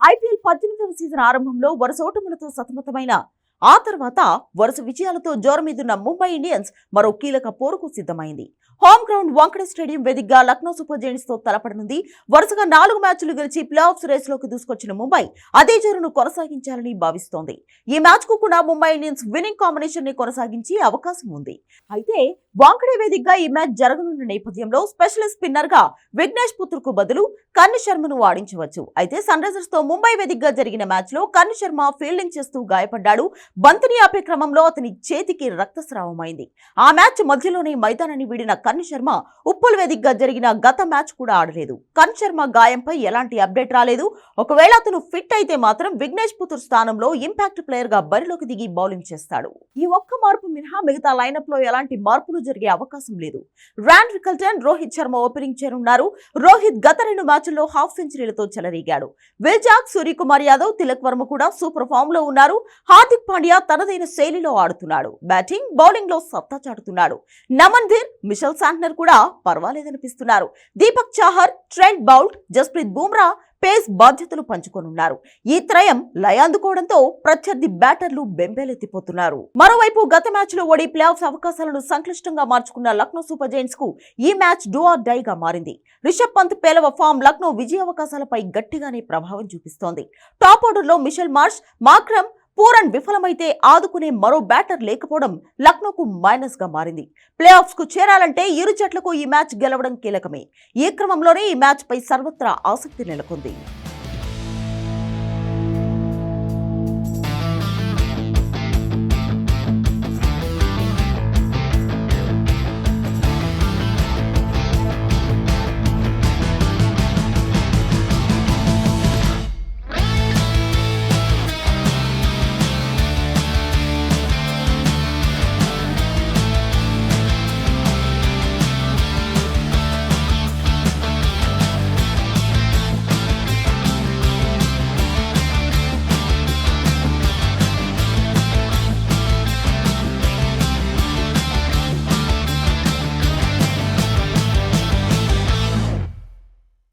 IPL 18వ season ఆరంభంలో వరుస ఓటములతో సతమతమైన ఆ తర్వాత వరుస విజయాలతో జోరుమీదున్న ముంబై ఇండియన్స్ మరో కీలక పోరుకు సిద్ధమైంది. హోమ్ గ్రౌండ్ వాంఖడే స్టేడియం వేదికగా లక్నో సూపర్ జెయింట్స్ తో తలపడనుంది. వరుసగా 4 మ్యాచ్లు గెలిచి ప్లే ఆఫ్స్ రేస్ లోకి దూసుకొచ్చిన ముంబై అదే జోరును కొనసాగించాలని భావిస్తోంది. ఈ మ్యాచ్ కు కూడా ముంబై ఇండియన్స్ విన్నింగ్ కాంబినేషన్ ని కొనసాగించే అవకాశం ఉంది. అయితే వాంఖడే వేదికగా ఈ మ్యాచ్ జరగనున్న నేపథ్యంలో స్పెషలిస్ట్ స్పిన్నర్ గా విఘ్నేష్ పుత్రకు బదులు కర్ణ్ శర్మను ఆడించవచ్చు. అయితే సన్ రైజర్స్ తో ముంబై వేదికగా జరిగిన మ్యాచ్ లో కర్ణ్ శర్మ ఫీల్డింగ్ చేస్తూ గాయపడ్డాడు. బంతిని ఆపే క్రమంలో అతని చేతికి రక్తస్రావమైంది. ఆ మ్యాచ్ మధ్యలోనే మైదానాన్ని వీడిన కర్ణ్ శర్మ ఉప్పుల్ వేదికగా జరిగిన గత మ్యాచ్ కూడా ఆడలేదు. కర్ణ్ శర్మ గాయంపై ఎలాంటి అప్డేట్ రాలేదు. ఒకవేళ అతను ఫిట్ అయితే మాత్రం విఘ్నేష్ పుత్ర స్థానంలో ఇంపాక్ట్ ప్లేయర్ గా బరిలోకి దిగి బౌలింగ్ చేస్తాడు. ఈ ఒక్క మార్పు మినహా మిగతా లైనప్ లో ఎలాంటి మార్పులు జరిగే అవకాశం లేదు. Ryan Rickelton, Rohit Sharma opening చేరున్నారు. రోహిత్ గత 2 మ్యాచ్ల్లో హాఫ్ సెంచరీలతో చెలరేగాడు. విల్ జాక్, సూర్యకుమార్ యాదవ్, తిలక్ వర్మ కూడా సూపర్ ఫామ్ లో ఉన్నారు. హార్దిక్ పాండ్యా తనదైన శైలిలో ఆడుతున్నాడు. బ్యాటింగ్, బౌలింగ్ లో సత్తా చాటుతున్నాడు. నమన్ ధీర్, మిషెల్ శాంట్నర్ కూడా పర్వాలేదనిపిస్తున్నారు. Deepak Chahar, Trent Boult, Jasprit Bumrah pace బాధ్యతలు పంచుకోనున్నారు. ఈ త్రయం లయ అందుకోవడంతో ప్రత్యర్థి బ్యాటర్లు బెంబేలెత్తిపోతున్నారు. మరోవైపు గత మ్యాచ్ లో ఓడి ప్లే ఆఫ్స్ అవకాశాలను సంక్లిష్టంగా మార్చుకున్న లక్నో సూపర్ జెయింట్స్ కు ఈ మ్యాచ్ డూ ఆర్ డై గా మారింది. రిషబ్ పంత్ పేలవ ఫామ్ లక్నో విజయ అవకాశాలపై గట్టిగానే ప్రభావం చూపిస్తోంది. టాప్ ఆర్డర్ లో మిషెల్ మార్ష్, మాక్రమ్, పూరన్ విఫలమైతే ఆదుకునే మరో బ్యాటర్ లేకపోవడం లక్నోకు మైనస్ గా మారింది. ప్లే ఆఫ్స్ కు చేరాలంటే ఇరు జట్లకు ఈ మ్యాచ్ గెలవడం కీలకమే. ఈ క్రమంలోనే ఈ మ్యాచ్ పై సర్వత్రా ఆసక్తి నెలకొంది.